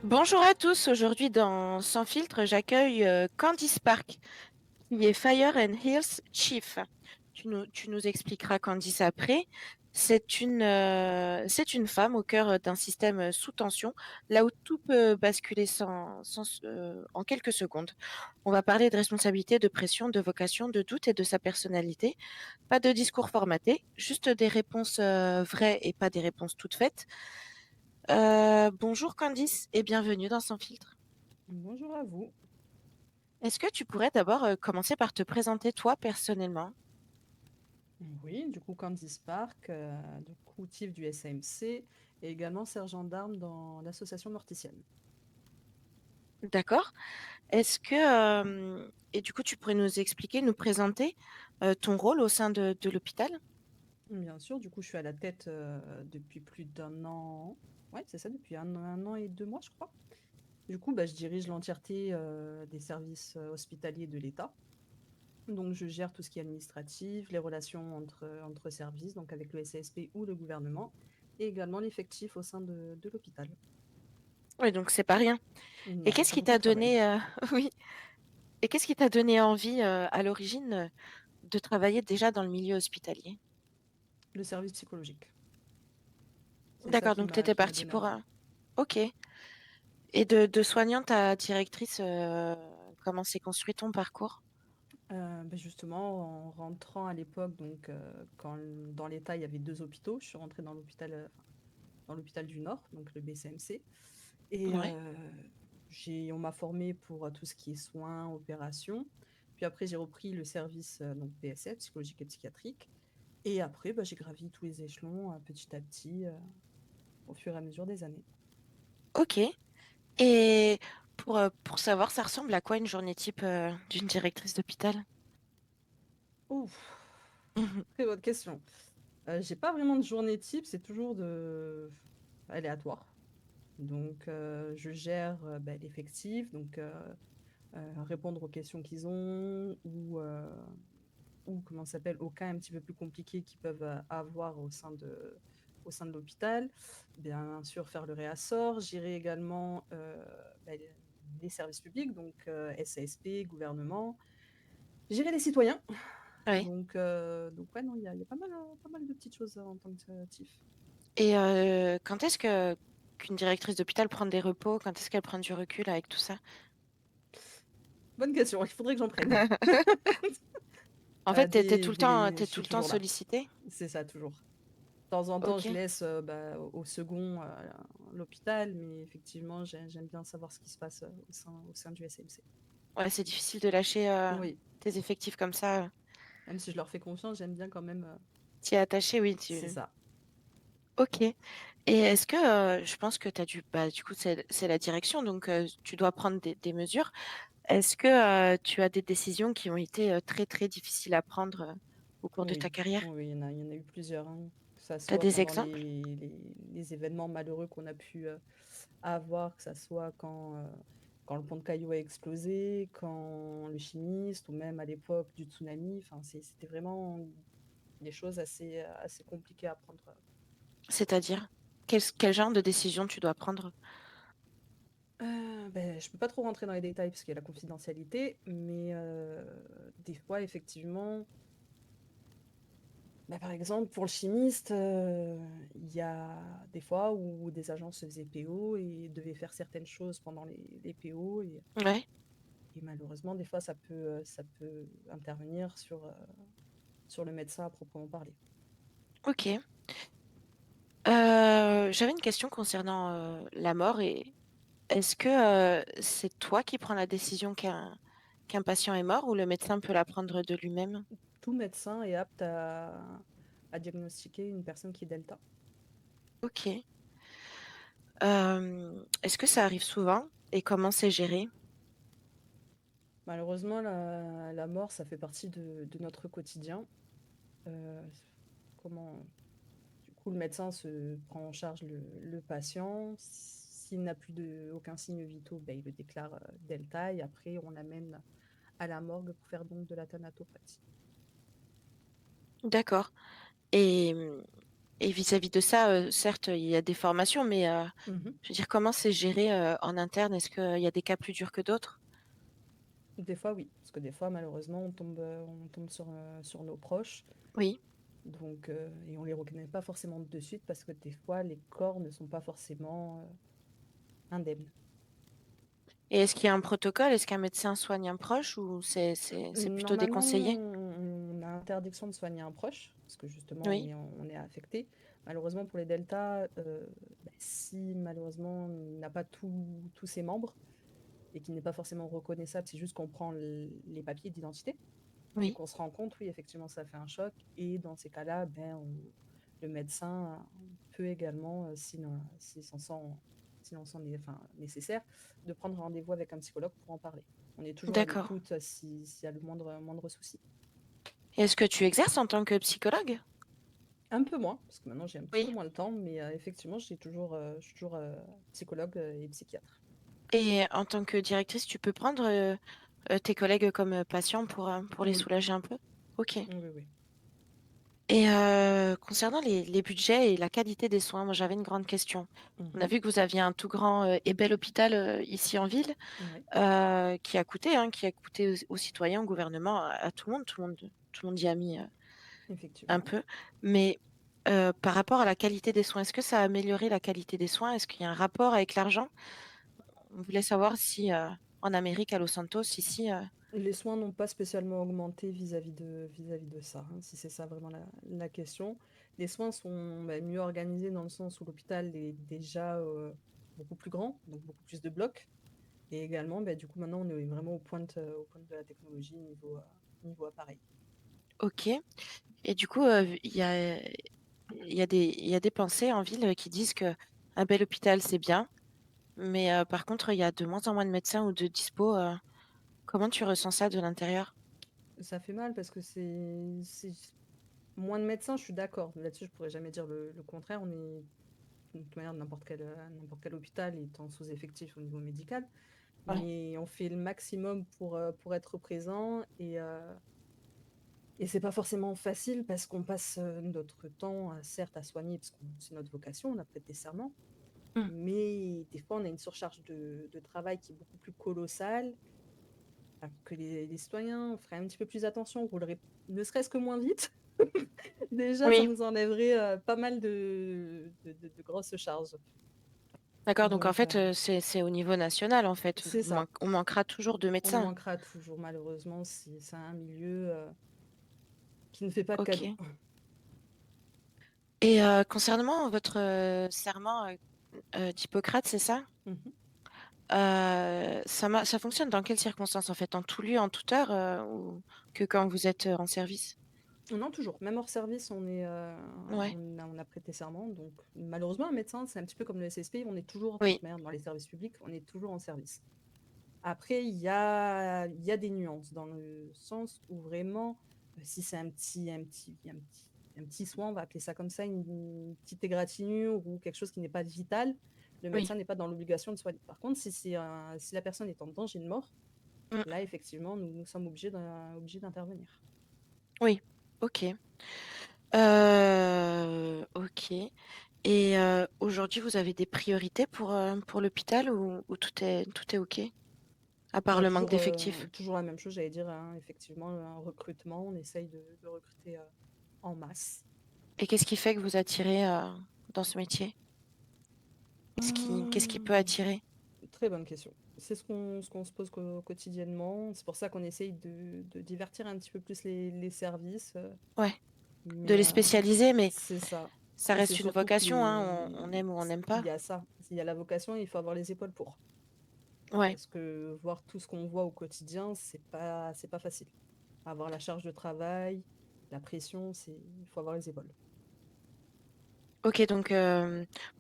Bonjour à tous, aujourd'hui dans Sans filtre, j'accueille Candice Park, qui est Fire and Hills Chief. Tu nous expliqueras Candice après. C'est une femme au cœur d'un système sous tension, là où tout peut basculer en quelques secondes. On va parler de responsabilité, de pression, de vocation, de doute et de sa personnalité. Pas de discours formaté, juste des réponses vraies et pas des réponses toutes faites. Bonjour Candice et bienvenue dans Sans filtre. Bonjour à vous. Est-ce que tu pourrais d'abord commencer par te présenter toi personnellement? Oui, du coup, Candice Park, du coup, TIF du SAMC et également sergent d'armes dans l'association Morticienne. D'accord. Et du coup, tu pourrais nous expliquer, nous présenter ton rôle au sein de l'hôpital? Bien sûr, du coup, je suis à la tête depuis plus d'un an. Ouais, c'est ça, depuis un an et 2 mois, je crois. Du coup, je dirige l'entièreté des services hospitaliers de l'État. Donc, je gère tout ce qui est administratif, les relations entre services, donc avec le SASP ou le gouvernement, et également l'effectif au sein de l'hôpital. Oui, donc c'est pas rien. Et Non, qu'est-ce c'est qui beaucoup t'a de travail. donné, oui, et qu'est-ce qui t'a donné envie à l'origine de travailler déjà dans le milieu hospitalier? Le service psychologique. C'est ça D'accord, donc tu étais qui m'a partie donné pour envie. un... Ok. Et de soignante à directrice, comment s'est construit ton parcours? Justement, en rentrant à l'époque, donc quand dans l'État il y avait deux hôpitaux, je suis rentrée dans dans l'hôpital du Nord, donc le BCMC, et Ouais. on m'a formée pour tout ce qui est soins, opérations. Puis après j'ai repris le service donc PSF, psychologique et psychiatrique, et après j'ai gravi tous les échelons petit à petit au fur et à mesure des années. Ok. Et pour savoir, ça ressemble à quoi une journée type d'une directrice d'hôpital? Ouf, Mhm. très bonne question. J'ai pas vraiment de journée type, c'est toujours aléatoire. Donc, je gère l'effectif, donc répondre aux questions qu'ils ont ou comment ça s'appelle, aux cas un petit peu plus compliqués qu'ils peuvent avoir au sein de l'hôpital. Bien sûr, faire le réassort, gérer également les services publics, donc SASP, gouvernement, gérer les citoyens. Ouais. Donc ouais, non, il y a pas mal de petites choses en tant que TIF. Et quand est-ce que qu'une directrice d'hôpital prend des repos? Quand est-ce qu'elle prend du recul avec tout ça? Bonne question, il faudrait que j'en prenne. En fait, Je t'es tout suis le temps toujours là. sollicitée. C'est ça, toujours. De temps en temps, Ok. je laisse au second l'hôpital, mais effectivement, j'aime bien savoir ce qui se passe au sein du SMC. Ouais, c'est difficile de lâcher Oui, tes effectifs comme ça. même si je leur fais confiance, j'aime bien quand même. T'y es attaché, oui. C'est ça. Ok. Et est-ce que je pense que t'as dû, bah, du coup, c'est la direction, donc tu dois prendre des mesures. Est-ce que tu as des décisions qui ont été très très difficiles à prendre au cours de ta Oui, carrière? oui, il y en a eu plusieurs, hein. Que ça Tu as soit des pendant exemples? les événements malheureux qu'on a pu avoir, que ça soit quand le pont de Caillou a explosé, quand le chimiste, ou même à l'époque du tsunami. Enfin, c'était vraiment des choses assez compliquées à prendre. C'est-à-dire, quel genre de décision tu dois prendre? Je peux pas trop rentrer dans les détails parce qu'il y a la confidentialité, mais des fois, effectivement, par exemple, pour le chimiste, il y a des fois où des agents se faisaient PO et devaient faire certaines choses pendant les PO, Ouais, et malheureusement, des fois, ça peut intervenir sur le médecin à proprement parler. ok. J'avais une question concernant la mort et est-ce que c'est toi qui prends la décision qu'un patient est mort ou le médecin peut la prendre de lui-même? Tout médecin est apte à diagnostiquer une personne qui est delta. Ok. Est-ce que ça arrive souvent et comment c'est géré? Malheureusement, la mort, ça fait partie de notre quotidien. Euh, comment, du coup, le médecin se prend en charge le patient. S'il n'a plus aucun signe vitaux, il le déclare delta et après, on l'amène à la morgue pour faire donc de la thanatopraxie. D'accord. Et Et vis-à-vis de ça, certes, il y a des formations, mais Mmh. je veux dire, comment c'est géré, en interne? Est-ce qu'il y a des cas plus durs que d'autres? Des fois, oui, parce que des fois, malheureusement, on tombe sur nos proches, Oui. donc et on les reconnaît pas forcément de suite parce que des fois, les corps ne sont pas forcément, indemnes. Et est-ce qu'il y a un protocole? Est-ce qu'un médecin soigne un proche ou c'est plutôt Normalement, déconseillé? on a interdiction de soigner un proche parce que justement, Oui, on est affecté. Malheureusement, pour les deltas, si malheureusement, il n'a pas tous ses membres et qu'il n'est pas forcément reconnaissable, c'est juste qu'on prend les papiers d'identité et oui, qu'on se rend compte, oui, effectivement, ça fait un choc. Et dans ces cas-là, le médecin peut également, s'il en sent enfin, nécessaire, de prendre rendez-vous avec un psychologue pour en parler. On est toujours à d'accord. l'écoute s'il y a le moindre souci. Et est-ce que tu exerces en tant que psychologue? Un peu moins, parce que maintenant j'ai un petit peu Oui. moins le temps, mais effectivement, je suis toujours psychologue et psychiatre. Et en tant que directrice, tu peux prendre, tes collègues comme, patients pour les Oui, soulager un peu? OK. oui, oui. Oui. Et concernant les budgets et la qualité des soins, moi j'avais une grande question. On a Mhm. vu que vous aviez un tout grand, et bel hôpital, ici en ville, Oui, qui a coûté aux citoyens, au gouvernement, à tout le monde. Tout le monde y a mis, un effectivement. peu. Mais par rapport à la qualité des soins, est-ce que ça a amélioré la qualité des soins? Est-ce qu'il y a un rapport avec l'argent? On voulait savoir si, en Amérique, à Los Santos, ici, Les soins n'ont pas spécialement augmenté vis-à-vis de ça, hein, si c'est ça vraiment la question. Les soins sont mieux organisés dans le sens où l'hôpital est déjà beaucoup plus grand, donc beaucoup plus de blocs. Et également, du coup, maintenant, on est vraiment aux pointes de la technologie niveau appareil. OK. Et du coup, il y a des pensées en ville, qui disent qu'un bel hôpital, c'est bien, mais par contre, il y a de moins en moins de médecins ou de dispo, comment tu ressens ça de l'intérieur? Ça fait mal parce que moins de médecins, je suis d'accord. Là-dessus, je pourrais jamais dire le contraire. On est, de toute manière, n'importe quel hôpital est en sous-effectif au niveau médical. Ouais. Mais on fait le maximum pour être présent et c'est pas forcément facile parce qu'on passe notre temps, certes, à soigner, parce que c'est notre vocation, on a prêté serment, Mmh. mais des fois, on a une surcharge de travail qui est beaucoup plus colossale, alors que les citoyens feraient un petit peu plus attention, rouleraient ne serait-ce que moins vite. Déjà, ça Oui, nous enlèverait pas mal de grosses charges. d'accord, donc en Donc, fait, c'est au niveau national, en fait. c'est ça. On manquera toujours de On médecins. manquera toujours, malheureusement, si c'est un milieu qui ne fait pas de cadeaux. OK. Et concernant votre, serment, d'Hippocrate, c'est ça? Mhm. Ça fonctionne dans quelles circonstances, en fait? En tout lieu, en toute heure, ou que quand vous êtes, en service? Non, toujours. Même hors service, Ouais. on a prêté serment. Donc, malheureusement, un médecin, c'est un petit peu comme le SSP, on est toujours, de Oui, toute manière, dans les services publics, on est toujours en service. Après, il y a des nuances dans le sens où vraiment, si c'est un petit soin, on va appeler ça comme ça, une petite égratignure ou quelque chose qui n'est pas vital, le oui. médecin n'est pas dans l'obligation de soigner. Par contre, si la personne est en danger de mort, Mmh. là, effectivement, nous sommes obligés d'intervenir. Oui. OK. OK. Et aujourd'hui, vous avez des priorités pour l'hôpital ou tout est OK? À part le manque d'effectifs? Toujours la même chose, j'allais dire, hein, effectivement, un recrutement, on essaye de recruter en masse. Et qu'est-ce qui fait que vous attirez, dans ce métier? Qu'est-ce qui peut Hum, attirer? Très bonne question. C'est ce qu'on se pose quotidiennement. C'est pour ça qu'on essaye de divertir un petit peu plus les services. Ouais, de Mais les spécialiser, mais c'est ça. ça Et c'est reste une surtout que vocation, hein, on aime ou on n'aime il pas. y a ça. Il y a la vocation, il faut avoir les épaules pour. Ouais. Parce que voir tout ce qu'on voit au quotidien, c'est pas facile. Avoir la charge de travail, la pression, il faut avoir les épaules. OK, donc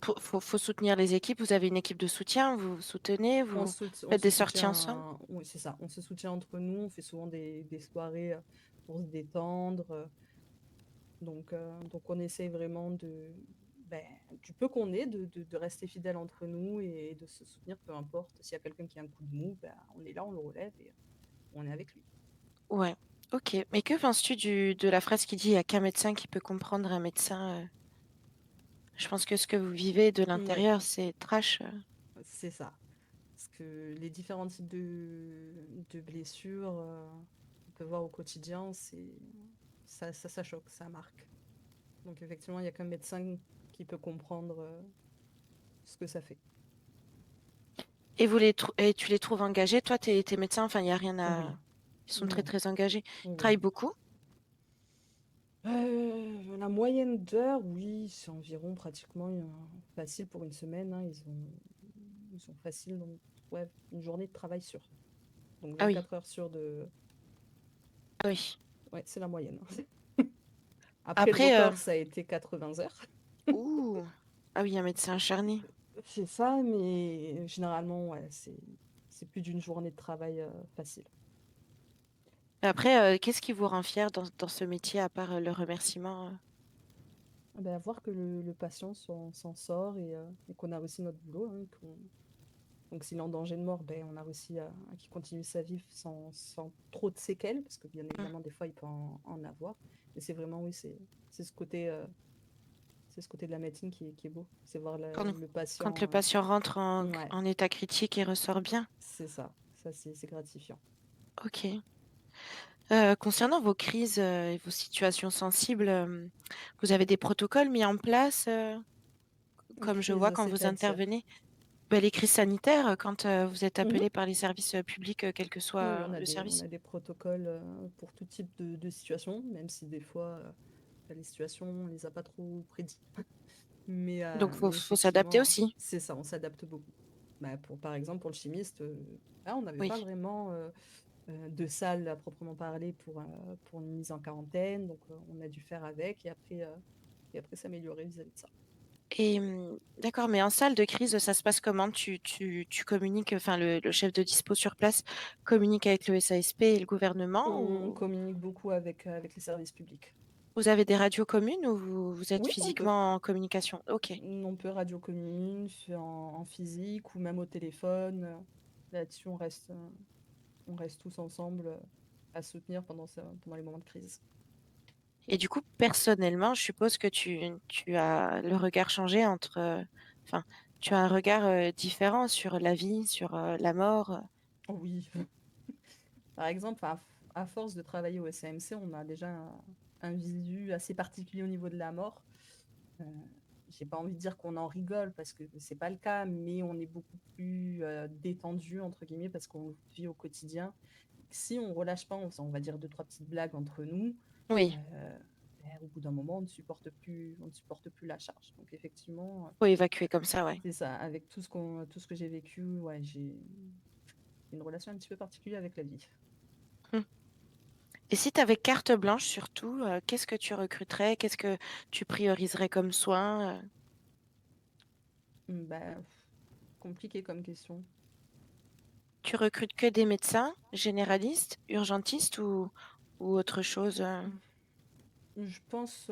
faut soutenir les équipes. Vous avez une équipe de soutien? Vous vous soutenez? Vous On faites se des sorties ensemble? soutient, oui, c'est ça. On se soutient entre nous. On fait souvent des soirées pour se détendre. Donc on essaye vraiment ben, du peu qu'on est, de rester fidèle entre nous et de se soutenir, peu importe. S'il y a quelqu'un qui a un coup de mou, ben, on est là, on le relève et on est avec lui. Ouais, OK. Mais que penses-tu de la phrase qui dit: «Il y a qu'un médecin qui peut comprendre un médecin», Je pense que ce que vous vivez de Oui, l'intérieur, c'est trash. c'est ça. Parce que les différents types de blessures qu'on peut voir au quotidien, ça choque, ça marque. Donc effectivement, il n'y a qu'un médecin qui peut comprendre ce que ça fait. Et et tu les trouves engagés? Toi, t'es médecin, enfin, il n'y a rien Oui, à... Ils sont très, oui, très engagés. Ils oui. travaillent beaucoup? La moyenne d'heures, oui, c'est environ pratiquement facile pour une semaine, hein. Ils sont faciles, donc ouais, une journée de travail sûre. Donc Ah oui, 24 heures sûres de... ah oui. Ouais, c'est la moyenne. Après, le Après, record, ça a été 80 heures. ouh, ah oui, un médecin acharné. C'est ça, mais généralement, ouais, c'est plus d'une journée de travail facile. Après, qu'est-ce qui vous rend fier dans ce métier, à part le remerciement? Ah ben, voir que le patient s'en sort et qu'on a réussi notre boulot, hein, donc s'il est en danger de mort, ben, on a réussi à qu'il continue sa vie sans trop de séquelles, parce que bien Hmm. évidemment, des fois, il peut en avoir. Mais c'est vraiment, oui, c'est c'est ce côté de la médecine qui est beau. C'est voir Quand, le quand le patient. patient rentre Ouais, en état critique et ressort bien. c'est ça. Ça, c'est gratifiant. Ok. Concernant vos crises et vos situations sensibles, vous avez des protocoles mis en place, comme je vois Crise, quand vous c'est-à-dire. intervenez? Ben, les crises sanitaires, quand vous êtes Mhm. appelé par les services publics, quel que Oui, oui, soit le on service. a des protocoles pour tout type de situation, même si des fois, les situations, on les a pas trop prédits. Donc, Mais faut s'adapter effectivement, aussi. c'est ça, on s'adapte beaucoup. Bah, par exemple, pour le chimiste, là, on n'avait pas Oui. vraiment de salle à proprement parler pour une mise en quarantaine, donc on a dû faire avec et après s'améliorer vis-à-vis de ça. Et d'accord, mais en salle de crise, ça se passe comment? Tu communiques, enfin, le chef de dispo sur place communique avec le SASP et le gouvernement, On ou communique beaucoup avec les services publics. vous avez des radios communes, ou vous êtes Oui, on peut. physiquement en communication? Ok. On peut radio commune, en physique ou même au téléphone. Là-dessus, on reste tous ensemble à soutenir pendant les moments de crise. Et du coup, personnellement, je suppose que tu as le regard changé enfin, tu as un regard différent sur la vie, sur la mort. Oui, par exemple, à force de travailler au SAMC, on a déjà un visu assez particulier au niveau de la mort. Euh, j'ai pas envie de dire qu'on en rigole parce que c'est pas le cas, mais on est beaucoup plus détendu entre guillemets parce qu'on le vit au quotidien. Si on relâche pas, on va dire deux trois petites blagues entre nous, Oui, euh, ben, au bout d'un moment, on ne supporte plus la charge. Donc effectivement, faut évacuer comme ça, ouais. c'est ça. Avec tout ce que j'ai vécu, ouais, j'ai une relation un petit peu particulière avec la vie. Hmm. Et si tu avais carte blanche sur tout, qu'est-ce que tu recruterais? Qu'est-ce que tu prioriserais comme soin? Ben, compliqué comme question. Tu recrutes que des médecins, généralistes, urgentistes, ou autre chose? Je pense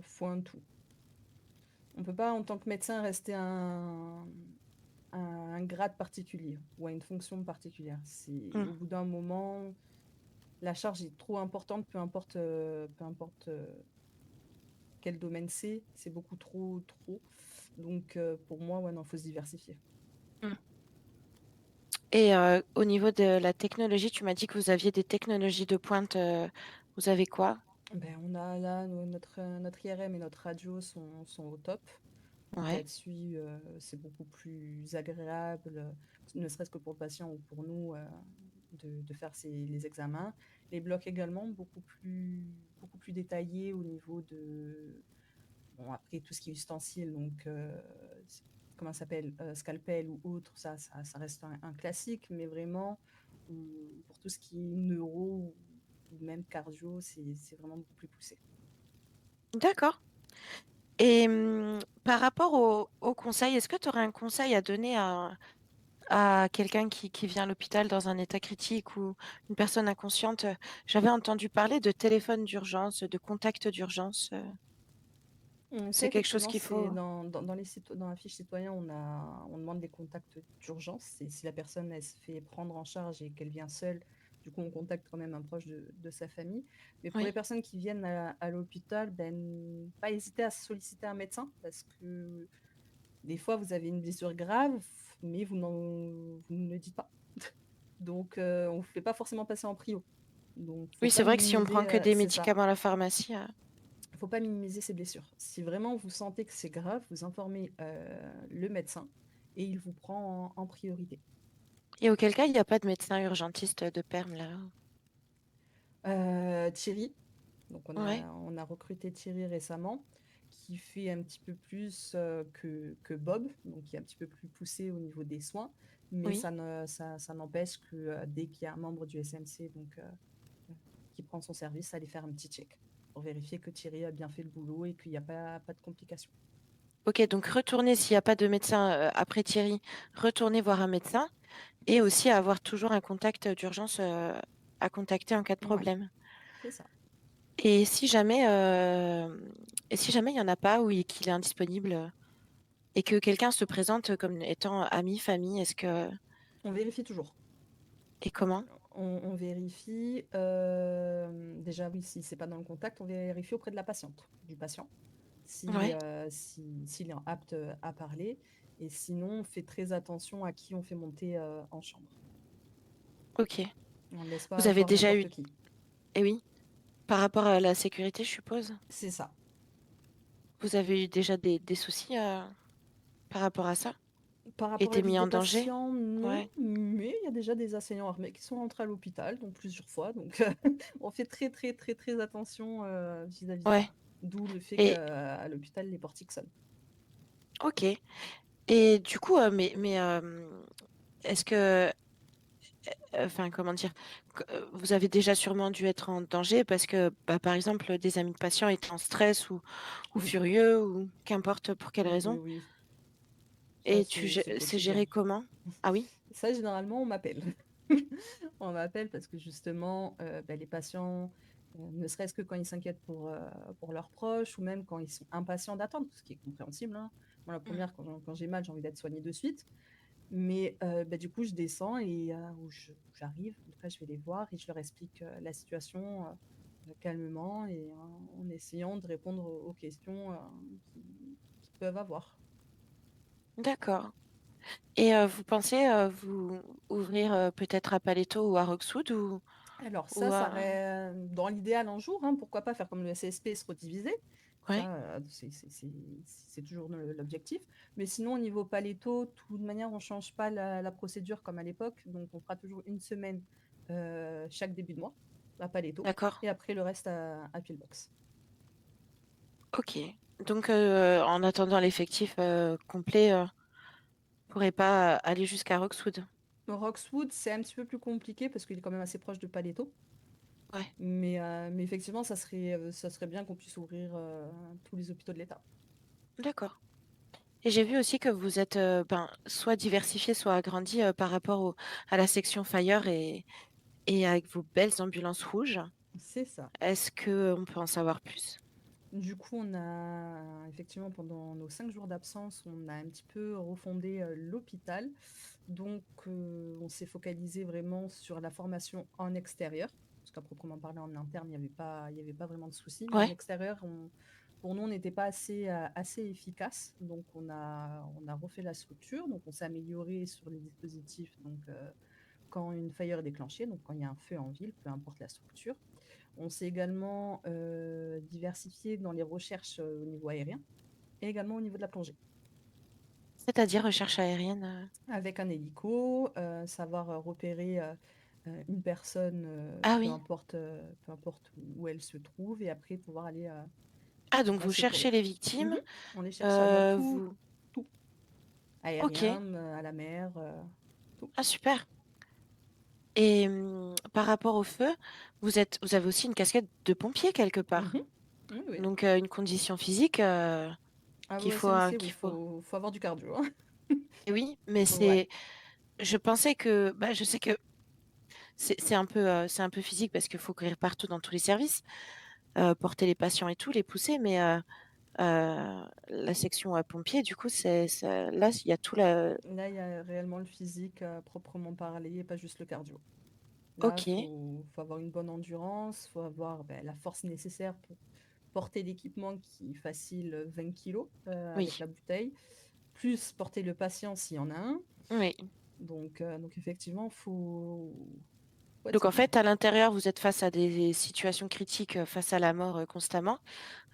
faut un tout. On peut pas, en tant que médecin, rester un grade particulier ou à une fonction particulière. Hmm. Au bout d'un moment, la charge est trop importante, peu importe quel domaine c'est beaucoup trop. Donc pour moi, ouais, non, faut se diversifier. Hmm. Et au niveau de la technologie, tu m'as dit que vous aviez des technologies de pointe. Vous avez quoi? Ben, on a là notre IRM et notre radio sont au top. Donc Ouais. là-dessus, c'est beaucoup plus agréable, ne serait-ce que pour le patient ou pour nous, de faire les examens. Les blocs également, beaucoup plus détaillés au niveau de... Bon, après, tout ce qui est ustensile, donc, comment ça s'appelle, scalpel ou autre, ça reste un classique, mais vraiment, pour tout ce qui est neuro ou même cardio, c'est vraiment beaucoup plus poussé. D'accord. Et par rapport au conseil, est-ce que tu aurais un conseil à donner à quelqu'un qui vient à l'hôpital dans un état critique, ou une personne inconsciente? J'avais entendu parler de téléphone d'urgence, de contact d'urgence. Ça, C'est quelque chose effectivement, qu'il c'est faut. dans la fiche citoyen, on demande les contacts d'urgence. Et si la personne elle se fait prendre en charge et qu'elle vient seule, du coup, on contacte quand même un proche de sa famille. Mais pour les Oui. personnes qui viennent à l'hôpital, ben, pas hésiter à solliciter un médecin parce que des fois, vous avez une blessure grave, mais vous ne le dites pas. Donc, on ne vous fait pas forcément passer en prio. Donc, faut Oui, c'est pas vrai que si on minimiser, prend que des c'est ça. médicaments à la pharmacie, Faut pas minimiser ces blessures. Si vraiment vous sentez que c'est grave, vous informez le médecin et il vous prend en priorité. et auquel cas, il y a pas de médecin urgentiste de perm là? Thierry, donc Ouais, on a recruté Thierry récemment, qui fait un petit peu plus que Bob, donc qui est un petit peu plus poussé au niveau des soins, mais oui. ça n'empêche que dès qu'il y a un membre du SMC qui prend son service, aller faire un petit check pour vérifier que Thierry a bien fait le boulot et qu'il n'y a pas de complications. OK, donc retournez s'il y a pas de médecin, après Thierry, retournez voir un médecin et C'est ça. aussi avoir toujours un contact d'urgence, à contacter en cas de Ouais, problème. c'est ça. Et si jamais, et si jamais il y en a pas ou qu'il est indisponible, et que quelqu'un se présente comme étant ami, famille, est-ce que On vérifie toujours. et comment? On vérifie, déjà oui, si c'est pas dans le contact, on vérifie auprès de la patiente, du patient, Ouais, s'il est apte à parler. Et sinon, on fait très attention à qui on fait monter en chambre. OK. On ne laisse Vous pas avez voir déjà eu n'importe qui. eh oui, par rapport à la sécurité, je suppose? C'est ça. Vous avez eu déjà des soucis, par rapport à ça? Par rapport à la Été mis visite des en danger? patients, non, Ouais, mais il y a déjà des assaillants armés qui sont rentrés à l'hôpital, donc plusieurs fois. Donc, on fait très, très, très, très attention vis-à-vis de ça. ouais. D'où le fait Et qu'à l'hôpital, les portiques sonnent. OK. Et du coup, est-ce que, enfin, comment dire? Vous avez déjà sûrement dû être en danger parce que, bah, par exemple, des amis de patients étaient en stress ou Oui, furieux ou qu'importe pour quelle oui, raison oui. Ça, et c'est c'est quotidien. géré comment? Ah oui? Ça, généralement, on m'appelle. On m'appelle parce que justement, bah, les patients, ne serait-ce que quand ils s'inquiètent pour leurs proches ou même quand ils sont impatients d'attendre, ce qui est compréhensible, hein. Moi, la Mmh. première, quand j'ai mal, j'ai envie d'être soignée de suite. Mais bah, du coup, je descends et où j'arrive, en tout cas, je vais les voir et je leur explique la situation calmement et en essayant de répondre aux questions qu'ils peuvent avoir. D'accord. Et vous pensez, vous ouvrir, peut-être à Paletto ou à Roxwood Alors ou ça à serait dans l'idéal un jour, hein, pourquoi pas faire comme le CSP et se rediviser. ouais? Ça, c'est toujours l'objectif. Mais sinon, au niveau Paletto, de toute manière, on ne change pas la procédure comme à l'époque. Donc, on fera toujours une semaine chaque début de mois à Paletto D'accord. et après le reste à Pillbox. OK. Donc en attendant l'effectif, complet, pourrait pas aller jusqu'à Roxwood? Roxwood, c'est un petit peu plus compliqué parce qu'il est quand même assez proche de Paletto. Ouais, Mais effectivement, ça serait bien qu'on puisse ouvrir tous les hôpitaux de l'État. d'accord. Et j'ai vu aussi que vous êtes, ben, soit diversifié, soit agrandi, par rapport à la section Fire et avec vos belles ambulances rouges. C'est ça. Est-ce qu'on peut en savoir plus? Du coup, on a effectivement, pendant nos 5 jours d'absence, on a un petit peu refondé l'hôpital. Donc, on s'est focalisé vraiment sur la formation en extérieur, parce qu'à proprement parler, en interne, il y avait pas vraiment de soucis. Mais en Ouais, extérieur, pour nous, on n'était pas assez efficace. Donc, on a refait la structure. Donc, on s'est amélioré sur les dispositifs. Donc, quand une fire est déclenchée, donc quand il y a un feu en ville, peu importe la structure. On s'est également diversifié dans les recherches au niveau aérien et également au niveau de la plongée. c'est-à-dire recherche aérienne, Avec un hélico, savoir repérer une personne, Ah oui. peu importe où elle se trouve, et après pouvoir aller Ah donc la vous cherchez secourir. les victimes, Mhm. On les cherche dans vous tout, OK. aérien, à la mer, tout. Ah super. Et par rapport au feu, vous avez aussi une casquette de pompier quelque part? Mhm. Oui, oui. Donc une condition physique, Ah qu'il ouais, faut, SMC, oui, qu'il faut faut avoir du cardio, hein. et oui, mais Ouais, c'est je pensais que bah, je sais que c'est un peu physique parce qu'il faut courir partout dans tous les services, porter les patients et tout, les pousser, mais la section, pompiers, du coup, c'est là, il y a tout la là, il y a réellement le physique proprement parlé, et pas juste le cardio. Là, OK. faut avoir une bonne endurance, faut avoir la force nécessaire pour porter l'équipement qui facile 20 kilos avec Oui. la bouteille, plus porter le patient s'il y en a un. Oui. Donc effectivement, faut être Donc en solide. fait, à l'intérieur, vous êtes face à des situations critiques, face à la mort, constamment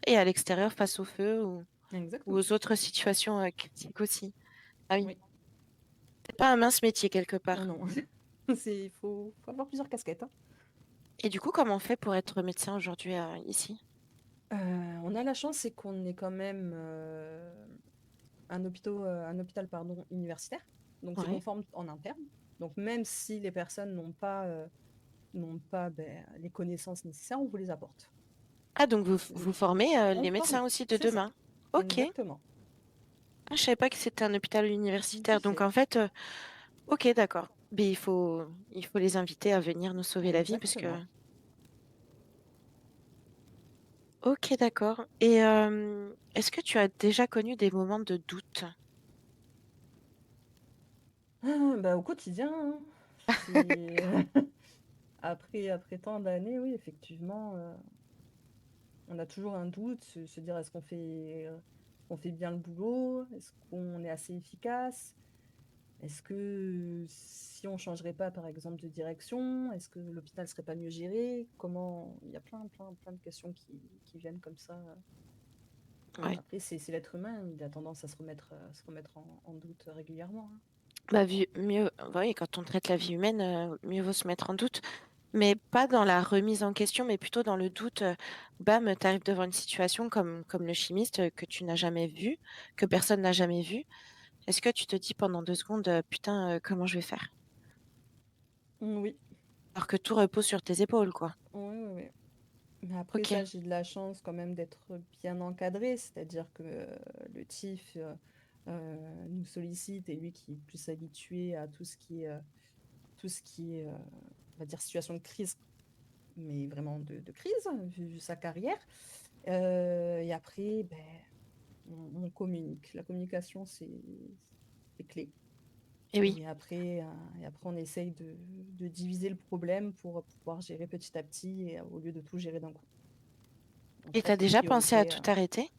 et à l'extérieur face au feu ou Exactement. aux autres situations, critiques aussi. Ah oui, Oui. c'est pas un mince métier quelque Non, part. non. Faut avoir plusieurs casquettes, hein. Et du coup, comment on fait pour être médecin aujourd'hui, ici? On a la chance, c'est qu'on est quand même un hôpital pardon, universitaire. Donc c'est qu'on Ouais. forme en interne. Donc même si les personnes n'ont pas les connaissances nécessaires, on vous les apporte. Ah donc Le vous tout, formez, on les forme, médecins aussi de c'est ça, demain? OK. exactement. Ah, je savais pas que c'était un hôpital Tu universitaire. Donc sais, en fait, OK, d'accord. Mais il faut les inviter à venir nous sauver la vie parce que exactement. OK, d'accord. Et est-ce que tu as déjà connu des moments de doute? Au quotidien, hein. C'est après tant d'années, oui, effectivement, on a toujours un doute, se dire est-ce qu'on fait bien le boulot? Est-ce qu'on est assez efficace? Est-ce que si on changerait pas, par exemple, de direction, est-ce que l'hôpital serait pas mieux géré? Comment? Il y a plein de questions qui viennent comme ça. Ouais. Après, c'est l'être humain, il a tendance à se remettre en doute régulièrement, hein. Bah, bah oui, quand on traite la vie humaine, mieux vaut se mettre en doute. Mais pas dans la remise en question, mais plutôt dans le doute, bam, tu arrives devant une situation comme le chimiste, que tu n'as jamais vu, que personne n'a jamais vu. Est-ce que tu te dis pendant 2 secondes, «Putain, comment je vais faire?» Oui, Alors que tout repose sur tes épaules, quoi. oui, oui, oui. Mais après OK. ça, j'ai de la chance quand même d'être bien encadré, c'est-à-dire que le TIF nous sollicite et lui qui est plus habitué à tout ce qui est, on va dire, situation de crise, mais vraiment de crise, hein, vu sa carrière. Et après, on communique. La communication, c'est clé. Et oui. Et après, on essaye de diviser le problème pour pouvoir gérer petit à petit et au lieu de tout gérer d'un coup. Donc Et ça, tu as c'est une déjà pensé à priorité. tout arrêter?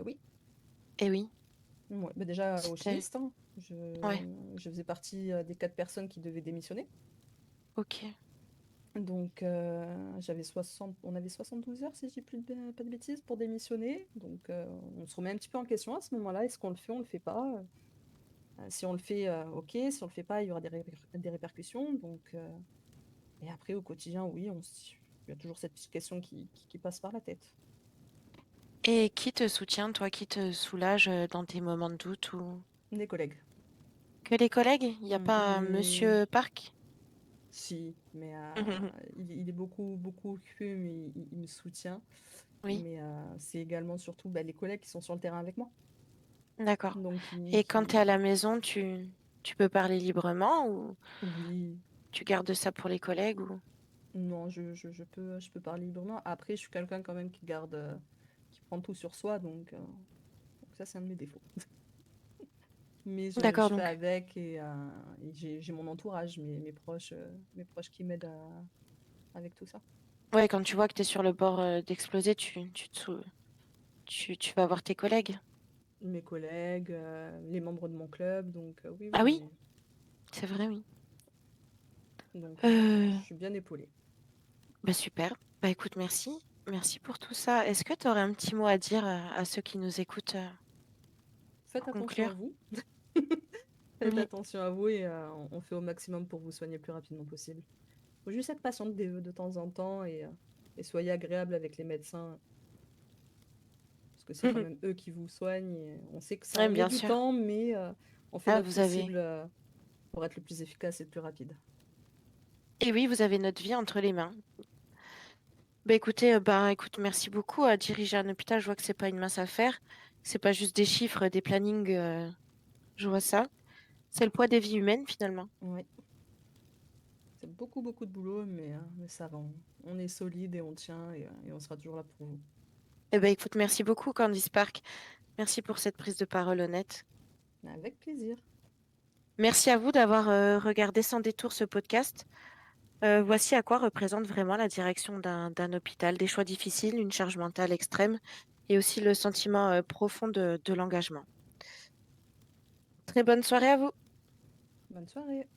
Oui, Et oui. ouais, déjà au C'était chimiste, hein, ouais, je faisais partie des 4 personnes qui devaient démissionner. OK. Donc, on avait 72 heures, si je dis pas de bêtises, pour démissionner. Donc, on se remet un petit peu en question à ce moment-là. Est-ce qu'on le fait, on le fait pas? Si on le fait, ok. Si on le fait pas, il y aura des répercussions. Et après, au quotidien, oui, il y a toujours cette petite question qui passe par la tête. Et qui te soutient, toi? Qui te soulage, dans tes moments de doute ou Des collègues. que les collègues? Il y a pas un Mais monsieur Park? si, mais il est beaucoup, beaucoup occupé, mais il me soutient. Oui, Mais c'est également surtout les collègues qui sont sur le terrain avec moi. d'accord. Donc, qui, Et quand tu es à qui... la maison, tu peux parler librement ou Oui, tu gardes ça pour les collègues ou non, je peux parler librement. Après, je suis quelqu'un quand même qui prend tout sur soi, donc ça, c'est un de mes défauts. Mais je d'accord, fais donc avec et j'ai mon entourage, mes proches qui m'aident avec tout ça. ouais, quand tu vois que tu es sur le bord, d'exploser, tu vas voir tes collègues? Mes collègues, les membres de mon club, donc oui, oui, Ah oui? oui. C'est vrai, oui. Donc je Heu, suis bien épaulée. Bah, super. Bah, écoute, merci. Merci pour tout ça. Est-ce que tu aurais un petit mot à dire, à ceux qui nous écoutent, Faites pour attention à conclure? vous. Faites Oui. attention à vous et on fait au maximum pour vous soigner le plus rapidement possible. Faut juste être patiente de temps en temps et soyez agréable avec les médecins, parce que c'est quand même eux qui vous soignent. Et on sait que ça Ouais, en met bien du sûr. temps, mais on fait Ah, notre vous avez possible pour être le plus efficace et le plus rapide. et oui, vous avez notre vie entre les mains. Bah, écoutez, écoute, merci beaucoup. À diriger un hôpital, je vois que c'est pas une mince affaire. C'est pas juste des chiffres, des plannings, je vois ça. C'est le poids des vies humaines, finalement. Oui, c'est beaucoup, beaucoup de boulot, mais ça va. On est solide et on tient et on sera toujours là pour vous. Eh ben, écoute, merci beaucoup, Candice Park. Merci pour cette prise de parole honnête. Avec plaisir. Merci à vous d'avoir, regardé sans détour ce podcast. Voici à quoi représente vraiment la direction d'un hôpital. Des choix difficiles, une charge mentale extrême et aussi le sentiment, profond de l'engagement. Très bonne soirée à vous. Bonne soirée.